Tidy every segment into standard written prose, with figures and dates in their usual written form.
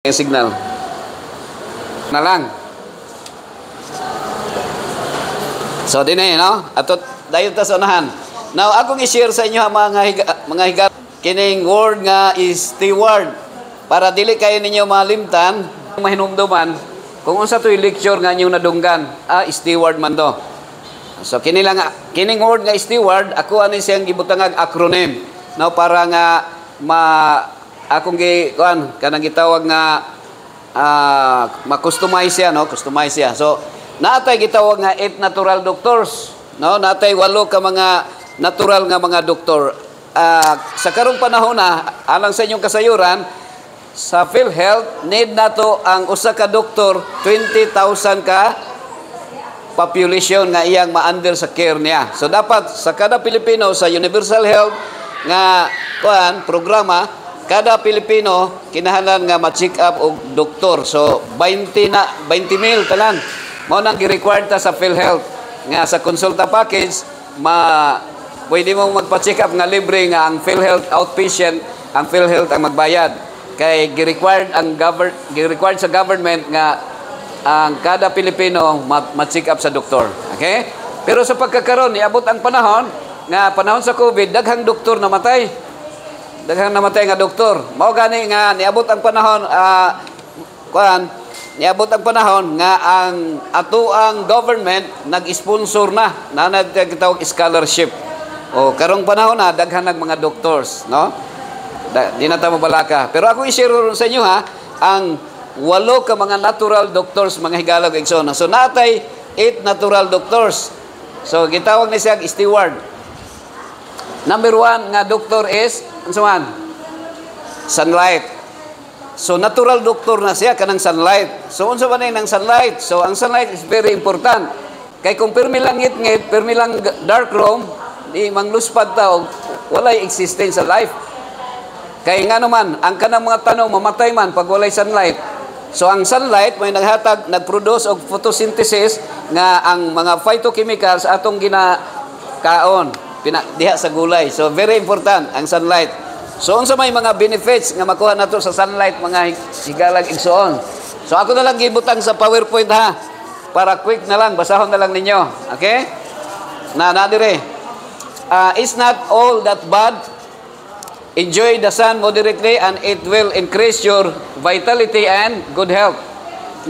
Yung signal. Na lang. So, din no? Ato, dayon ta sa unahan. Now, akong i-share sa inyo mga higa, kining word nga is steward. Para dili kayo ninyo malimtan, mahinumduman, kung unsa to'y lecture nga inyong nadunggan, steward man to. So, kining word nga steward, ako ano siyang gibutangag acronym. No? Para nga, akong kanang gitawag nga ma-customize siya, no? Customize siya. So, natay gitawag nga 8 natural doctors, no? Natay 8 ka mga natural nga mga doktor. Sa karong panahon na, alang sa inyong kasayuran, sa PhilHealth, need nato ang usa ka doktor, 20,000 ka population nga iyang ma-under sa care niya. So, dapat sa kada Pilipino, sa Universal Health nga programa, kada Pilipino kinahanglan nga ma-check up og doktor. So 20 mil tanan. Mao nang gi-required ta sa PhilHealth nga sa konsulta package pwede mo magpa-check up nga libre nga ang PhilHealth outpatient, ang PhilHealth ang magbayad. Kay gi-required sa government nga ang kada Pilipino ma-check up sa doktor. Okay? Pero sa pagkakaroon niabot ang panahon sa COVID, daghang doktor namatay. Daghang namatay nga doktor. Mao gani nga niabot ang panahon nga ang atuang government nag-sponsor na nagtawag scholarship. O karong panahon na daghang mga doctors, no? Di na ta mabalaka. Pero ako i-share sa inyo ang 8 ka mga natural doctors mga higalog igsoon. So natay 8 natural doctors. So gitawag ni siya steward. Number 1 nga doktor is sunlight. So natural doctor na siya kanang sunlight. So unsa man nang sunlight? So ang sunlight is very important. Kay kung permi lang ngit-ngit, permi lang dark room, di mangluspad ta og walay existence sa life. Kay nga naman ang kanang mga tanong mamatay man pag walay sunlight. So ang sunlight may nagproduce og photosynthesis nga ang mga phytochemicals atong ginakaon diha sa gulay. So very important ang sunlight. So unsa may mga benefits nga makuha nato sa sunlight mga higalag igsoon. So ako na lang gibutang sa PowerPoint para quick na lang basahon na lang ninyo. Okay? Na dire. It's not all that bad. Enjoy the sun moderately and it will increase your vitality and good health.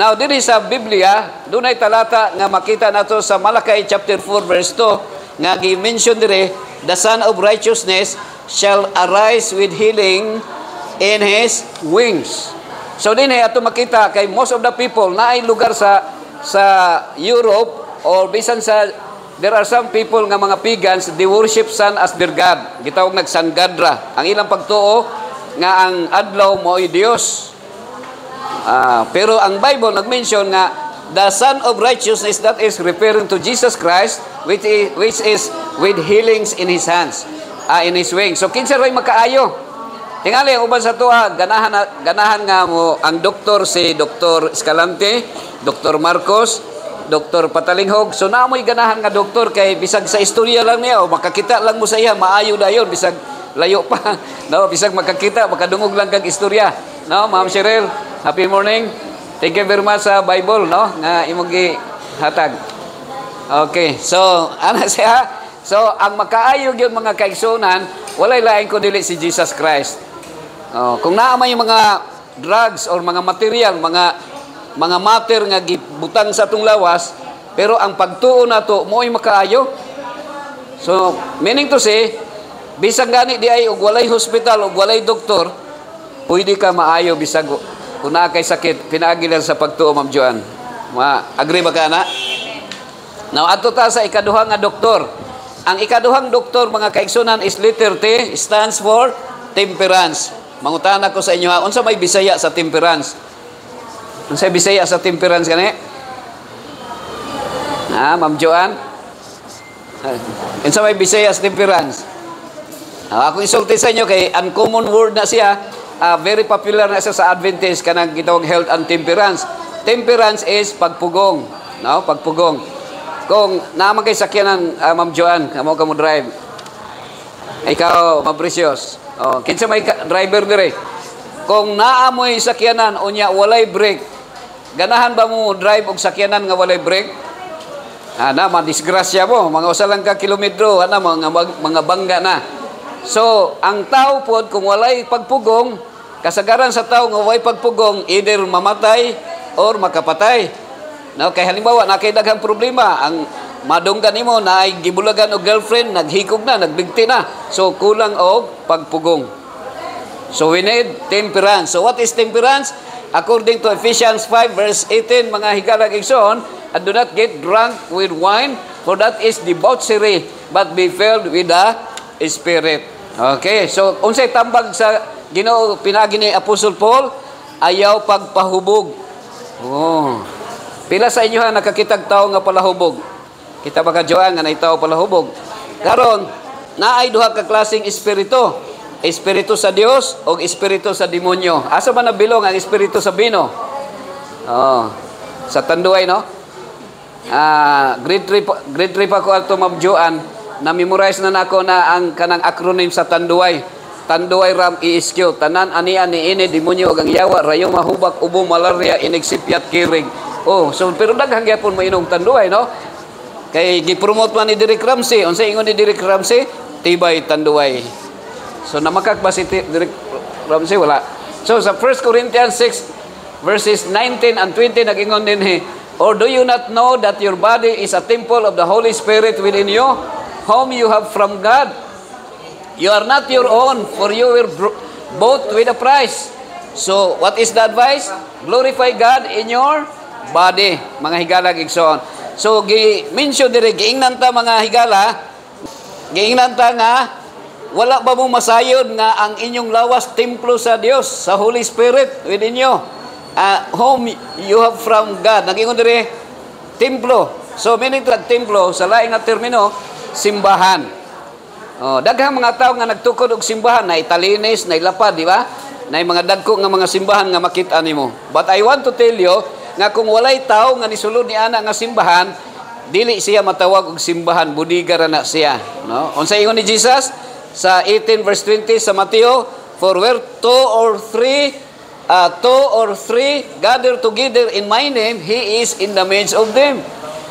Now diri sa Biblia dunay talata nga makita nato sa Malakay chapter 4 verse 2 nga gi-mention dire, the Son of Righteousness shall arise with healing in His wings. So din ato makita kay most of the people na ay lugar sa Europe or bisan there are some people nga mga pagans, they worship sun as their god. Gitawag Sun Gadra. Ang ilang pagtuo nga ang adlaw mo'y Dios. Pero ang Bible nag-mention nga the Son of Righteousness, that is referring to Jesus Christ, which is with healings in His hands, in His wings. So kinsa ray makaayo? Tingali ang uban sa tuwa, ganahan nga mo ang doktor si Dr. Escalante, Dr. Marcos, Dr. Patalinghog. So naamoy ganahan nga doktor kay bisag sa istorya lang niya o makakita lang mo sa iya, maayo dayon bisag layo pa. No, bisag makakita, makadungog lang kag istorya. No, Ma'am Cheryl, happy morning. Thank you very much sa Bible, no? Nga imong gihatag. Okay, so ana siya. So ang makaayo gyud mga kaigsunan, walay lain ko dili si Jesus Christ. Kung naa may mga drugs or mga material, mga matter nga gibutang sa atong lawas, pero ang pagtuo nato mo'y makaayo. So meaning to say, bisag gani di ay og walay hospital og walay doktor, pwede ka maayo bisag kung naa kay sakit, pinaagi sa pagtuo, Ma'am Joan. Agree ba ka na? Now, ato ta sa ikaduhang nga doktor. Ang ikaduhang doktor, mga kaigsunan, is letter T, stands for temperance. Mangutana ko sa inyo unsa may Bisaya sa temperance? Unsa may Bisaya sa temperance kani? Ma'am Joan? Unsa may Bisaya sa temperance? Ako isulti sa inyo kay uncommon word na siya. Very popular na siya sa Adventist kanang gitawag health and temperance. Temperance is pagpugong, no? Pagpugong. Kung naman kay sakyanan, Ma'am Joan, kamo drive. Ikaw, Ma'am Precious. Kinsa may driver dire? kung naamoy sakyanan unya walay brake, ganahan ba mo drive og sakyanan nga walay brake? Ana madisgrasya mo, mga usa lang ka kilometro, ana mga bangga na. So, ang tao pod kung walay pagpugong, kasagaran sa tao nga walay pagpugong, either mamatay or makapatay. No, kay halimbawa na kay daghang problema, ang madunggan nimo na ay gibulagan og girlfriend, naghikog na, nagbigti na. So, kulang og pagpugong. So, we need temperance. So, what is temperance? According to Ephesians 5 verse 18, mga higalag igsoon, and do not get drunk with wine, for that is debauchery, but be filled with the Spirit. Okay, so unsay tambag sa Ginoo pinagi ni Apostle Paul? Ayaw pagpahubog. Oh. Pila sa inyo ha nakakitag tao nga palahubog? Kita ba kadyoan nga naitaw palahubog? Karon, naay duha ka klaseng espiritu. Espiritu sa Dios o espiritu sa demonyo. Asa ba nabilong ang espiritu sa bino? Oh, sa tanduay, no? Grade 3 pa ko ato mabjuan, na-memorize na nako na ang kanang acronym sa tanduay. Tanduay ram iiskyo, tanan anian ni ini demonyo ug ang yawa, rayo mahubak, ubo, malaria, inegsipyat, kirig. Oh, so pero daghang gyapon mo inom tanduay, no? Kay gi-promote man ni Derek Ramsey, unsay ingon ni Derek Ramsey? Tibay tanduay. So namakak ba si Derek Ramsey? Wala. So sa 1 Corinthians 6 verses 19 and 20 nag-ingon din or do you not know that your body is a temple of the Holy Spirit within you, whom you have from God? You are not your own, for you were bought with a price. So, what is the advice? Glorify God in your body, mga higala igsoon. So, gi-mention dire, giingnan ta mga higala, giingnan ta nga, wala ba mo masayod nga ang inyong lawas templo sa Dios, sa Holy Spirit within you? Home you have from God. Nag-ingon dire, templo. So, meaning to templo, sa laing nga termino, simbahan. Daghang mga tao nga nagtukod og simbahan, na italinis, na ilapad, di ba? Na mga dagko nga mga simbahan nga makita nimo. But I want to tell you, nga kung walay tao nga nisulod ni ana nga simbahan, dili siya matawag og simbahan, budiga ra na siya. No? Unsay ingon ni Jesus? Sa 18 verse 20 sa Mateo, for where two or three gather together in my name, He is in the midst of them.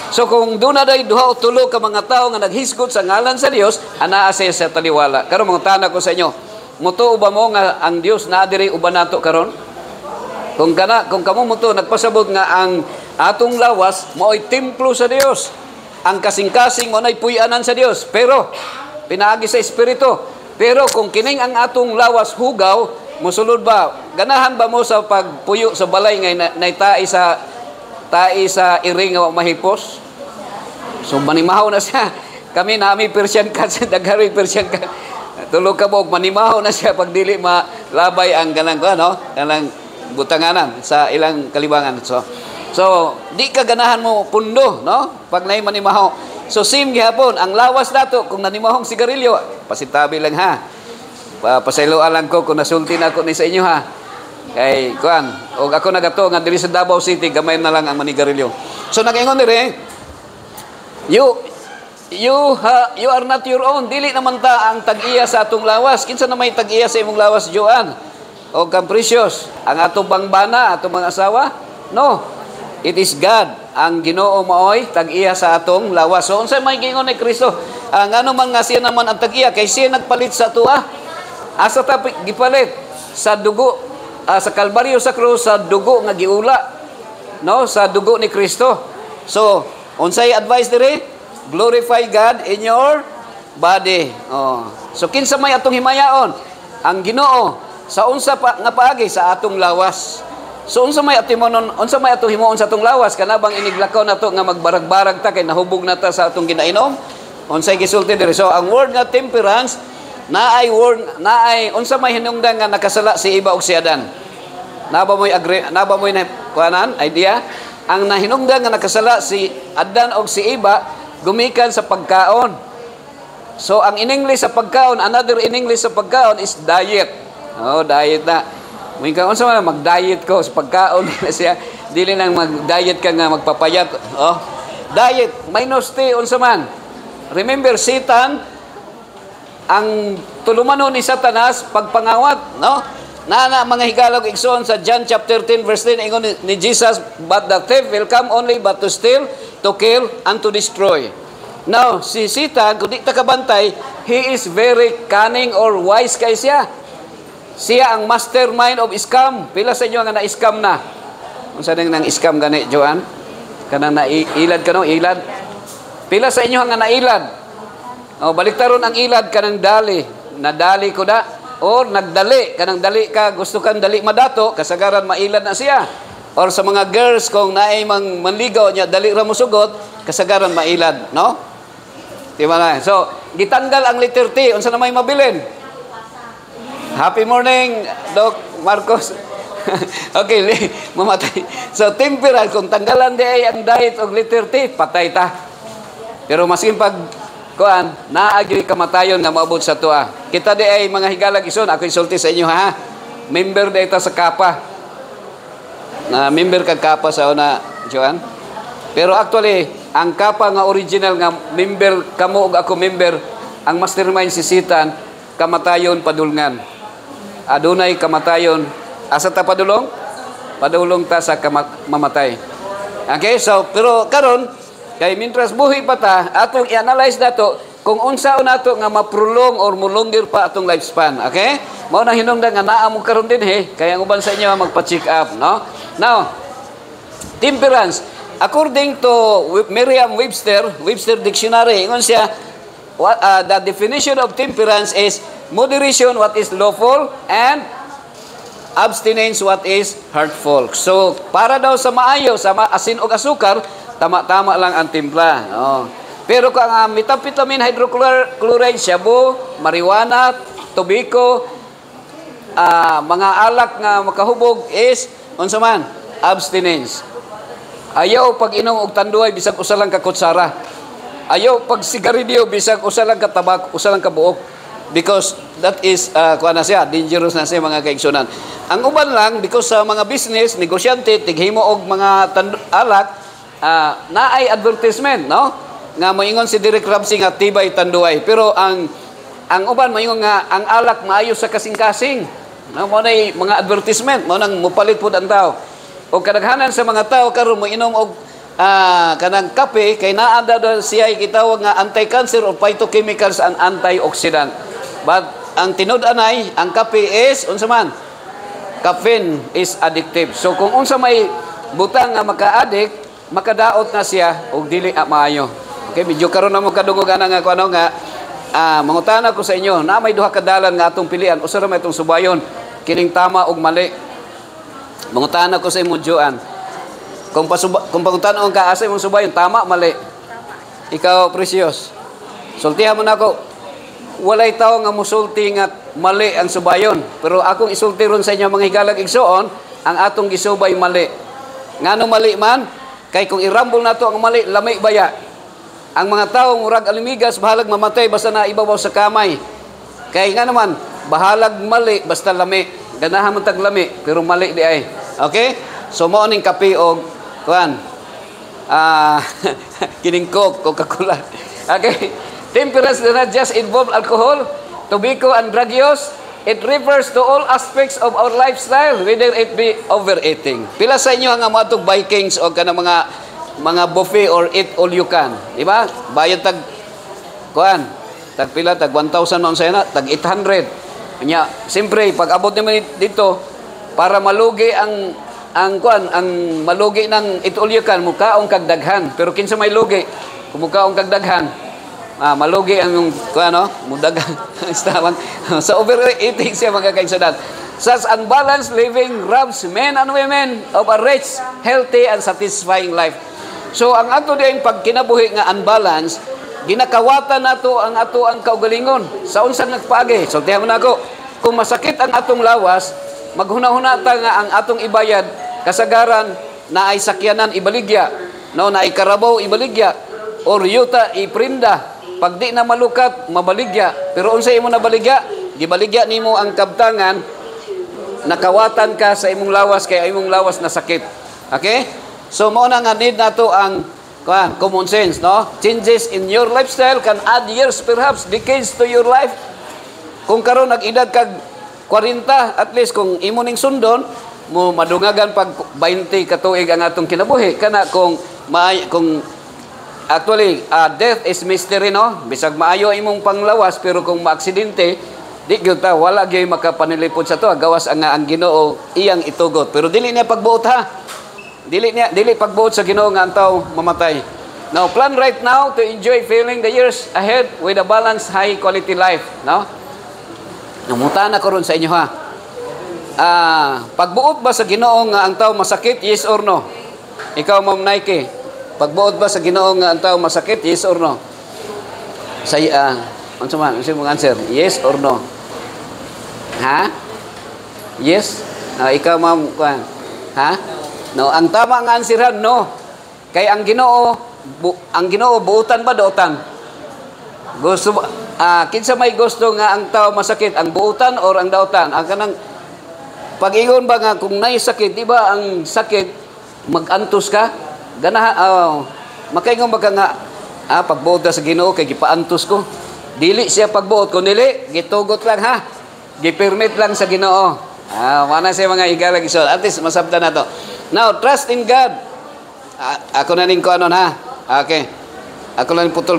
So kung doon na day duha o tulo ka mga tao nga naghisgot sa ngalan sa Dios, anaa siya sa taliwala. Karon mga tana ko sa inyo, mutuo ba mo nga ang Dios naa diri uban nato karon? Kung kamo mutuo nagpasabot nga ang atong lawas mao'y templo sa Dios. Ang kasing-kasing mo nay puy-anan sa Dios, pero pinaagi sa espiritu. Pero kung kining ang atong lawas hugaw, musulod ba? Ganahan ba mo sa pagpuyo sa balay ngay naitae sa iring nga mahipos? So manimahaw na siya. Kami nami Persian cat, dagari Persian cat. Tulog ka mo, manimahaw na siya pag dili malabay ang ganang butanganan sa ilang kalibangan. So di ka ganahan mo pundo, no? Pag nay manimahaw. So same gihapon, ang lawas nato kung nanimahong sigarilyo, pasitabi lang ha. Pasayloan lang ko kung nasulti na ako ni sa inyo ha. Kay kuan, og ako nagato nga diri sa Davao City, gamay na lang ang manigarilyo. So nag-ingon dire, you are not your own. Dili naman ta ang tag-iya sa atong lawas. Kinsa na may tag-iya sa imong lawas, Joan? O Capricious, ang atong bangbana, atong mga asawa? No. It is God. Ang Ginoo maoy tag-iya sa atong lawas. So unsay may gingon ni Kristo? Ngano man nga siya naman ang tag-iya kay siya nagpalit sa tuwa. Asa ta gipalit sa dugo sa Kalbaryo sa krus, sa dugo nga giula, no, sa dugo ni Kristo. So unsay advice dire? Glorify God in your body. So kinsa may atong himayaon? Ang Ginoo sa unsa pa nga paagi sa atong lawas. So unsa may atong himuon sa atong lawas kanabang iniglakaw nato nga magbarag-barag ta kay nahubog na ta sa atong ginainom? Unsay gisulti dire? So ang word nga temperance naay unsa may hinungdan nga nakasala si Eva ug si Adan? Naba moy na kuanan idea? Ang nahinungdan nga nakasala si Adan ug si Eva gumikan sa pagkaon. So ang in English sa pagkaon, another in English sa pagkaon is diet. Diet na. May ka unsa man mag-diet ko sa pagkaon na siya, dili lang mag-diet ka nga magpapayat. Diet minus T unsa man. Remember Satan, ang tulumanon ni Satanas pagpangawat, no? na mga higalog igsoon sa John chapter 10 verse 10 ingon ni Jesus, but the thief will come only but to steal, to kill, and to destroy. Now, si Satan, kung di ta kabantay, he is very cunning or wise kay siya. Siya ang mastermind of scam. Pila sa inyo nga na-scam na? Kung saan nang scam gani, Joan? Kanang nailad ka no? Ilad? Pila sa inyo nga nailad? O, baliktaron ang ilad kanang dali. Nadali ko da. Or nagdali. Kanang dali ka, gusto kang dali madato, kasagaran mailad na siya. Or sa mga girls, kung naay manligaw niya, dali ra mo sugot, kasagaran mailad. No? Diba na? So, gitanggal ang letter T. Unsa na may mabilin? Happy morning, Doc Marcos. Okay, mamatay. So, temperance, kung tanggalan di ay ang diet o letter T, patay ta. Pero maskin pag, kuan, naagi kamatayon nga maabot sa tuwa. Kita di ay mga higalag ison, ako isulti sa inyo ha. Member di ita sa kapa. Na member kag kapa sa una, Joan. Pero actually, ang kapa nga original nga member kamo ug ako member, ang mastermind si Satan, kamatayon padulngan. Adunay kamatayon. Asa ta padulong? Padulong ta sa mamatay. Okay, so pero karon kay mintras buhi pa ta, atong i-analyze nato kung unsa nato nga maprolong or mulongger pa atong lifespan. Okay? Mao na hinungdan nga naa mo karon din kaya ang uban sa inyo magpa-check up, no? Now, temperance according to Webster Dictionary, ingon siya, the definition of temperance is moderation what is lawful and abstinence what is hurtful. So, para daw sa maayo, sa asin o asukar, tama-tama lang ang timpla. No? Pero kung ang methamphetamine hydrochloride, shabu, marijuana, tobacco, mga alak nga makahubog is, unsa man, abstinence. Ayaw pag inom og tanduay bisag usa lang ka kutsara. Ayaw pag sigarilyo bisag usa lang ka tabak, usa lang ka buok, because that is kuan na siya, dangerous na siya mga kaigsunan. Ang uban lang because sa mga business, negosyante tighimo og mga alak, naay advertisement, no? Nga moingon si Derek Ramsey nga tibay tanduay. Pero ang uban moingon nga ang alak maayo sa kasing-kasing. No, mo nay mga advertisement, mo nang mupalit pud ang tao. O kadaghanan sa mga tao karon moinom og kanang kape kay naa daw siya gitawag nga anti-cancer or phytochemicals and antioxidant. But ang tinud-an ay ang kape is unsa man? Caffeine is addictive. So kung unsa may butang nga maka-addict, makadaot na siya og dili maayo. Okay, medyo karon na mo kadungog ana nga kuno nga mangutana ko sa inyo, na may duha ka dalan nga atong pilian, usa ra may itong subayon, kining tama ug mali. Mangutana ko sa imong Joan. Kung pangutanon ka asa imong subayon, tama mali? Ikaw, Precious. Sultihan mo na ako. Walay tao nga musulti nga mali ang subayon. Pero akong isulti ron sa inyo mga higalag igsuon, ang atong gisubay mali. Ngano mali man? Kay kung irambol nato ang mali, lami baya. Ang mga taong murag alimigas, bahalag mamatay basta na ibabaw sa kamay. Kay nga naman, bahalag mali basta lami. Ganahan mo tag lami, pero mali di ay. Okay? So, mo ning kape o kuan. Kining Coke, Coca-Cola. Okay? Temperance does not just involve alcohol, tobacco, and drug use. It refers to all aspects of our lifestyle, whether it be overeating. Pila sa inyo nga matog Vikings o kanang mga buffet or eat all you can. Di ba? Bayad tag kuan. Tag pila, tag 1,000 noon sa ina, tag 800. Kanya, siyempre, pag abot naman dito, para malugi ang malugi ng eat all you can, mukaong kagdaghan. Pero kinsa may lugi, kung mukaong kagdaghan, malugi ang mudaghan. Sa overeating siya mga kaigsunan. Such unbalanced living robs men and women of a rich, healthy, and satisfying life. So, ang ato din pag kinabuhi nga unbalance, ginakawatan nato ang ato ang kaugalingon. Sa unsang nagpaagi. So, tiyan mo na ako, kung masakit ang atong lawas, maghuna-huna ta nga ang atong ibayad, kasagaran na ay sakyanan ibaligya, no, na ay karabaw ibaligya, or yuta iprinda. Pag di na malukat, mabaligya. Pero unsay imo nabaligya? Gibaligya nimo ang kabtangan, nakawatan ka sa imong lawas, kaya imong lawas na sakit. Okay? So, mo na nga need nato ang common sense, no? Changes in your lifestyle can add years, perhaps decades to your life. Kung karon nag-edad kag 40, at least kung imo ning sundon mo madungagan pag 20 ka tuig ang atong kinabuhi kana kung actually death is mystery, no, bisag maayo imong panglawas pero kung maaksidente di gyud ta wala gyud makapanilipod sa to gawas ang Ginoo iyang itugot, pero dili niya pagbuot ha, dili pagbuot sa Ginoo nga antaw mamatay. Now plan right now to enjoy feeling the years ahead with a balanced high quality life, no. Numuta na ko ron sa inyo ha. Pagbuot ba sa Ginoo nga ang tao masakit, yes or no? Ikaw, Ma'am Nike, pagbuot ba sa Ginoo nga ang tao masakit, yes or no? Say ano man, mong answer, yes or no? Ha? Yes? Ikaw, Ma'am, ha? No, ang tama nga answer no. Kay ang Ginoo buutan ba daotan? Gusto kinsa may gusto nga ang tao masakit, ang buutan or ang daotan? Ang kanang pag-ingon ba nga kung nay sakit, di ba ang sakit mag-antos ka? Ganaha makaingon ba ka nga pagbuot sa Ginoo kay gipaantos ko. Dili siya pagbuot ko, dili gitugot lang ha. Gi-permit lang sa Ginoo. Mana siya mga higala gisod. At least masabtan na to. Now, trust in God. Ako na ning ko anon ha. Okay. Ako lang putol